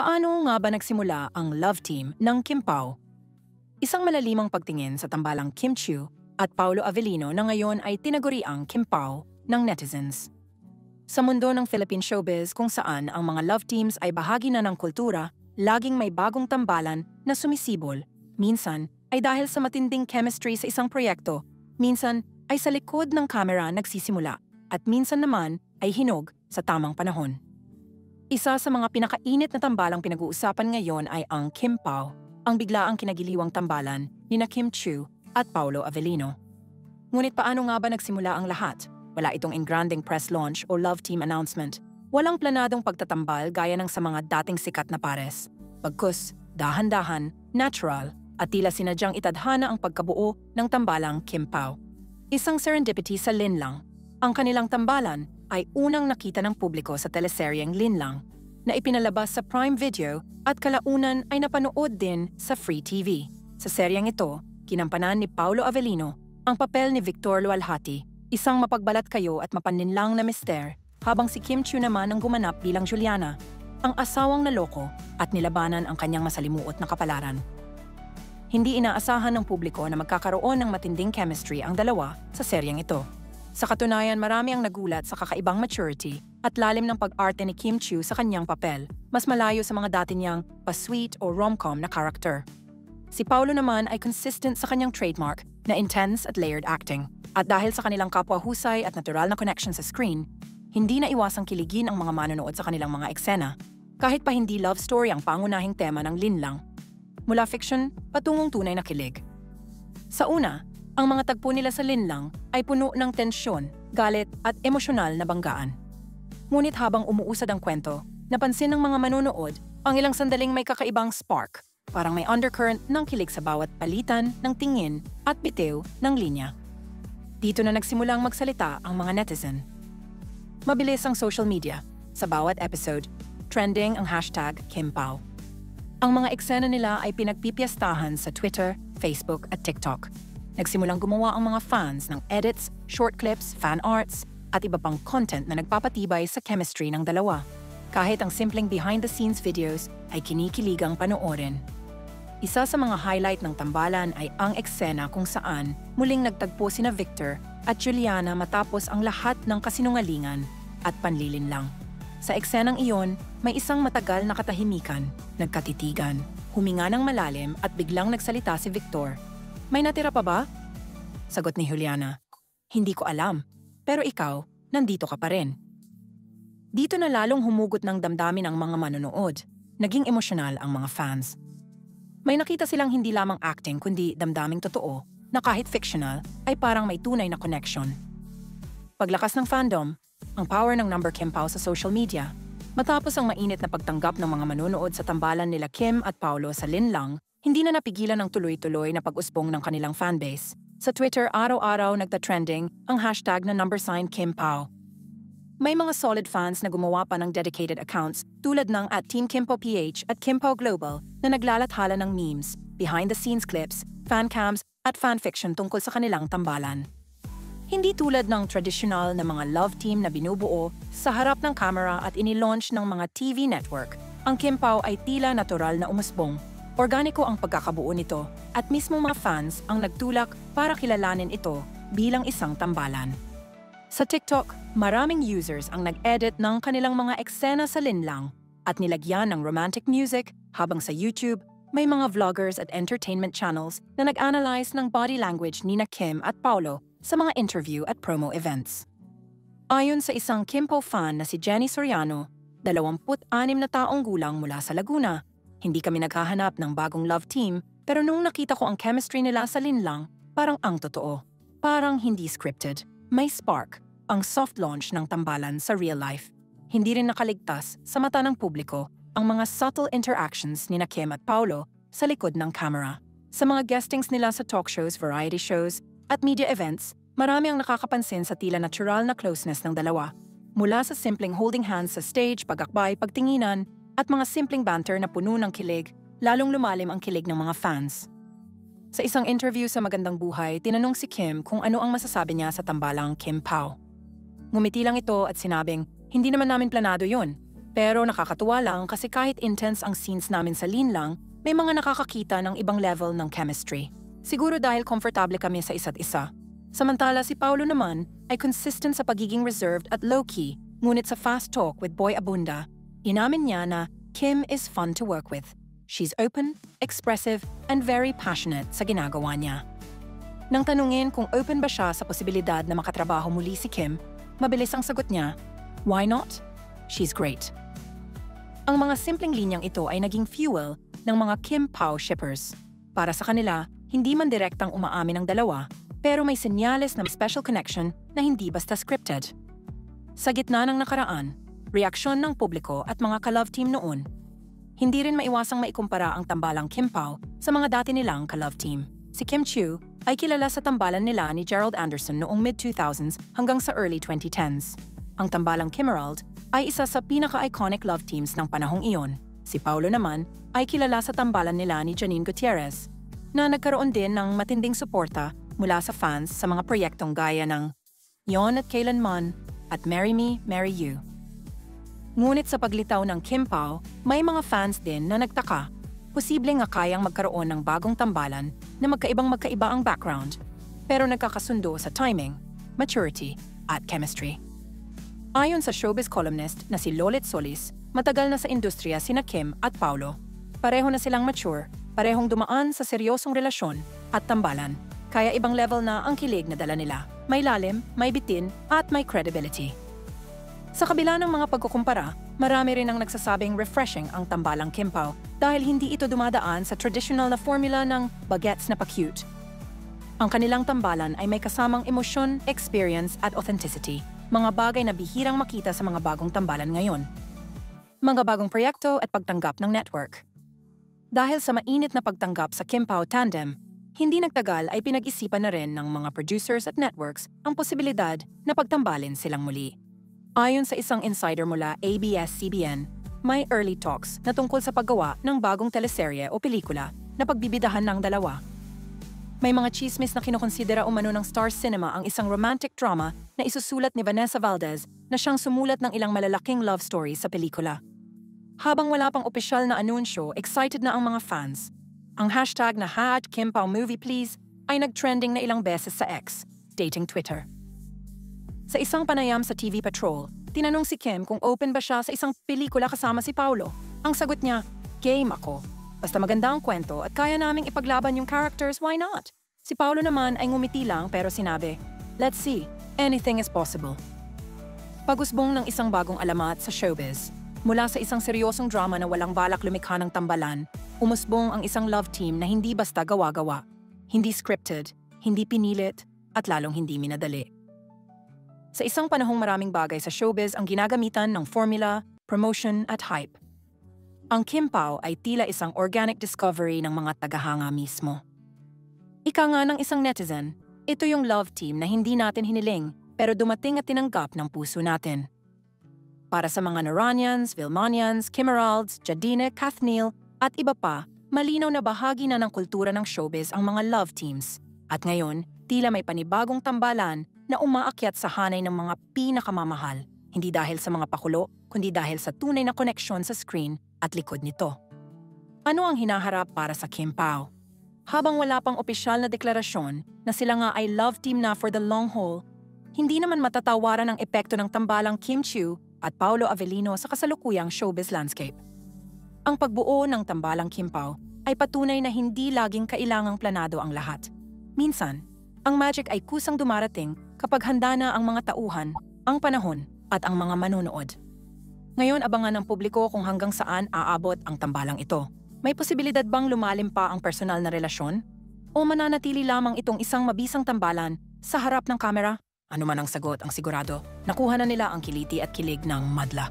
Paano nga ba nagsimula ang love team ng Kim Pao? Isang malalimang pagtingin sa tambalang Kim Chiu at Paolo Avellino na ngayon ay tinaguriang Kim Pao ng netizens. Sa mundo ng Philippine showbiz kung saan ang mga love teams ay bahagi na ng kultura, laging may bagong tambalan na sumisibol. Minsan ay dahil sa matinding chemistry sa isang proyekto, minsan ay sa likod ng kamera nagsisimula, at minsan naman ay hinog sa tamang panahon. Isa sa mga pinakainit na tambalang pinag-uusapan ngayon ay ang Kim Pao, ang biglaang kinagiliwang tambalan ni na Kim Chiu at Paolo Avellino. Ngunit paano nga ba nagsimula ang lahat? Wala itong engranding press launch o love team announcement. Walang planadong pagtatambal gaya ng sa mga dating sikat na pares. Bagkus, dahan-dahan, natural, at tila sinadyang itadhana ang pagkabuo ng tambalang Kim Pao. Isang serendipity sa Linlang. Ang kanilang tambalan ay unang nakita ng publiko sa teleseryeng Linlang na ipinalabas sa Prime Video at kalaunan ay napanood din sa Free TV. Sa seryeng ito, kinampanan ni Paolo Avellino ang papel ni Victor Lualhati, isang mapagbalat kayo at mapaninlang na mister, habang si Kim Chiu naman ang gumanap bilang Juliana, ang asawang naloko at nilabanan ang kanyang masalimuot na kapalaran. Hindi inaasahan ng publiko na magkakaroon ng matinding chemistry ang dalawa sa seryeng ito. Sa katunayan, marami ang nagulat sa kakaibang maturity at lalim ng pag-arte ni Kim Chiu sa kanyang papel, mas malayo sa mga dati niyang pa-sweet o rom-com na character. Si Paolo naman ay consistent sa kanyang trademark na intense at layered acting. At dahil sa kanilang kapwa-husay at natural na connection sa screen, hindi na iwasang kiligin ang mga manonood sa kanilang mga eksena, kahit pa hindi love story ang pangunahing tema ng Linlang. Mula fiction, patungong tunay na kilig. Sa una, ang mga tagpo nila sa Linlang ay puno ng tensyon, galit at emosyonal na banggaan. Ngunit habang umuusad ang kwento, napansin ng mga manonood ang ilang sandaling may kakaibang spark, parang may undercurrent ng kilig sa bawat palitan ng tingin at bitiw ng linya. Dito na nagsimulang magsalita ang mga netizen. Mabilis ang social media. Sa bawat episode, trending ang hashtag #KimPao. Ang mga eksena nila ay pinagpipiyastahan sa Twitter, Facebook at TikTok. Nagsimulang gumawa ang mga fans ng edits, short clips, fan arts, at iba pang content na nagpapatibay sa chemistry ng dalawa. Kahit ang simpleng behind-the-scenes videos ay kinikiligang panoorin. Isa sa mga highlight ng tambalan ay ang eksena kung saan muling nagtagpo sina Victor at Juliana matapos ang lahat ng kasinungalingan at panlilinlang. Sa eksenang iyon, may isang matagal na katahimikan, nagkatitigan, huminga ng malalim at biglang nagsalita si Victor. "May natira pa ba?" Sagot ni Juliana, "Hindi ko alam, pero ikaw, nandito ka pa rin." Dito na lalong humugot ng damdamin ang mga manonood. Naging emosyonal ang mga fans. May nakita silang hindi lamang acting kundi damdaming totoo na kahit fictional ay parang may tunay na connection. Paglakas ng fandom, ang power ng number Kim Pao sa social media. Matapos ang mainit na pagtanggap ng mga manonood sa tambalan nila Kim at Paolo sa Linlang, hindi na napigilan ng tuloy-tuloy na pag-usbong ng kanilang fanbase. Sa Twitter, araw-araw nagta-trending ang hashtag na #KimPao. May mga solid fans na gumawa pa ng dedicated accounts tulad ng @TeamKimPoPH at Kimpao Global na naglalathala ng memes, behind-the-scenes clips, fancams at fanfiction tungkol sa kanilang tambalan. Hindi tulad ng traditional na mga love team na binubuo sa harap ng camera at inilaunch ng mga TV network, ang Kim Pao ay tila natural na umusbong. Organiko ang pagkakabuo nito at mismo mga fans ang nagtulak para kilalanin ito bilang isang tambalan. Sa TikTok, maraming users ang nag-edit ng kanilang mga eksena sa Linlang at nilagyan ng romantic music, habang sa YouTube, may mga vloggers at entertainment channels na nag-analyze ng body language ni na Kim at Paolo sa mga interview at promo events. Ayon sa isang Kim Pao fan na si Jenny Soriano, 26 na taong gulang mula sa Laguna, "Hindi kami naghahanap ng bagong love team, pero nung nakita ko ang chemistry nila sa Linlang, parang ang totoo. Parang hindi scripted. May spark, ang soft launch ng tambalan sa real life." Hindi rin nakaligtas sa mata ng publiko ang mga subtle interactions ni na Kim at Paolo sa likod ng camera. Sa mga guestings nila sa talk shows, variety shows, at media events, marami ang nakakapansin sa tila natural na closeness ng dalawa. Mula sa simpleng holding hands sa stage, pag-akbay, pagtinginan, at mga simpleng banter na puno ng kilig, lalong lumalim ang kilig ng mga fans. Sa isang interview sa Magandang Buhay, tinanong si Kim kung ano ang masasabi niya sa tambalang Kim Pao. Ngumiti lang ito at sinabing, "Hindi naman namin planado yun. Pero nakakatuwa lang kasi kahit intense ang scenes namin sa Lean Lang, may mga nakakakita ng ibang level ng chemistry. Siguro dahil komportable kami sa isa't isa. Samantala si Paulo naman ay consistent sa pagiging reserved at low-key, ngunit sa fast talk with Boy Abunda, inamin niya na Kim is fun to work with. She's open, expressive, and very passionate sa ginagawa niya. Nang tanungin kung open ba siya sa posibilidad na makatrabaho muli si Kim, mabilis ang sagot niya, "Why not? She's great." Ang mga simpleng linyang ito ay naging fuel ng mga Kim Pao shippers. Para sa kanila, hindi man direktang umaamin ang dalawa, pero may senyales ng special connection na hindi basta scripted. Sa gitna ng nakaraan, reaksyon ng publiko at mga ka-love team noon, hindi rin maiwasang maikumpara ang tambalang Kim Pao sa mga dati nilang ka-love team. Si Kim Chiu ay kilala sa tambalan nila ni Gerald Anderson noong mid-2000s hanggang sa early 2010s. Ang tambalang Kimerald ay isa sa pinaka-iconic love teams ng panahong iyon. Si Paulo naman ay kilala sa tambalan nila ni Janine Gutierrez, na nagkaroon din ng matinding suporta mula sa fans sa mga proyektong gaya ng Yon at Kailanman at Marry Me, Marry You. Ngunit sa paglitaw ng Kim Pao, may mga fans din na nagtaka. Posible nga kayang magkaroon ng bagong tambalan na magkaiba ang background, pero nagkakasundo sa timing, maturity, at chemistry. Ayon sa showbiz columnist na si Lolit Solis, matagal na sa industriya sina Kim at Paulo. Pareho na silang mature, parehong dumaan sa seryosong relasyon at tambalan, kaya ibang level na ang kilig na dala nila. May lalim, may bitin, at may credibility. Sa kabila ng mga pagkukumpara, marami rin ang nagsasabing refreshing ang tambalang Kim Pao dahil hindi ito dumadaan sa traditional na formula ng bagets na pa-cute. Ang kanilang tambalan ay may kasamang emosyon, experience at authenticity, mga bagay na bihirang makita sa mga bagong tambalan ngayon. Mga bagong proyekto at pagtanggap ng network. Dahil sa mainit na pagtanggap sa Kim Pao tandem, hindi nagtagal ay pinag-isipan na rin ng mga producers at networks ang posibilidad na pagtambalin silang muli. Ayon sa isang insider mula ABS-CBN, may early talks na tungkol sa paggawa ng bagong teleserye o pelikula na pagbibidahan ng dalawa. May mga chismis na kinukonsidera umano ng Star Cinema ang isang romantic drama na isusulat ni Vanessa Valdez na siyang sumulat ng ilang malalaking love stories sa pelikula. Habang wala pang opisyal na anunsyo, excited na ang mga fans. Ang hashtag na #KimPaoMoviePlease ay nag-trending na ilang beses sa X, dating Twitter. Sa isang panayam sa TV Patrol, tinanong si Kim kung open ba siya sa isang pelikula kasama si Paulo. Ang sagot niya, "Game ako. Basta maganda ang kwento at kaya naming ipaglaban yung characters, why not?" Si Paulo naman ay ngumiti lang pero sinabi, "Let's see, anything is possible." Pag-usbong ng isang bagong alamat sa showbiz. Mula sa isang seryosong drama na walang balak lumikha ng tambalan, umusbong ang isang love team na hindi basta gawa-gawa, hindi scripted, hindi pinilit, at lalong hindi minadali. Sa isang panahong maraming bagay sa showbiz ang ginagamitan ng formula, promotion at hype, ang Kim Pao ay tila isang organic discovery ng mga tagahanga mismo. Ika nga ng isang netizen, ito yung love team na hindi natin hiniling pero dumating at tinanggap ng puso natin. Para sa mga Noranians, Vilmanians, Kimeralds, Jadine, Kathniel at iba pa, malinaw na bahagi na ng kultura ng showbiz ang mga love teams. At ngayon, tila may panibagong tambalan na umaakyat sa hanay ng mga pinakamamahal, hindi dahil sa mga pakulo, kundi dahil sa tunay na koneksyon sa screen at likod nito. Ano ang hinaharap para sa Kim Pao? Habang wala pang opisyal na deklarasyon na sila nga ay love team na for the long haul, hindi naman matatawaran ang epekto ng tambalang Kim Chiu at Paulo Avellino sa kasalukuyang showbiz landscape. Ang pagbuo ng tambalang Kim Pao ay patunay na hindi laging kailangang planado ang lahat. Minsan, ang magic ay kusang dumarating kapag handa na ang mga tauhan, ang panahon, at ang mga manonood. Ngayon abangan ng publiko kung hanggang saan aabot ang tambalang ito. May posibilidad bang lumalim pa ang personal na relasyon? O mananatili lamang itong isang mabisang tambalan sa harap ng kamera? Ano man ang sagot ang sigurado, nakuha na nila ang kiliti at kilig ng madla.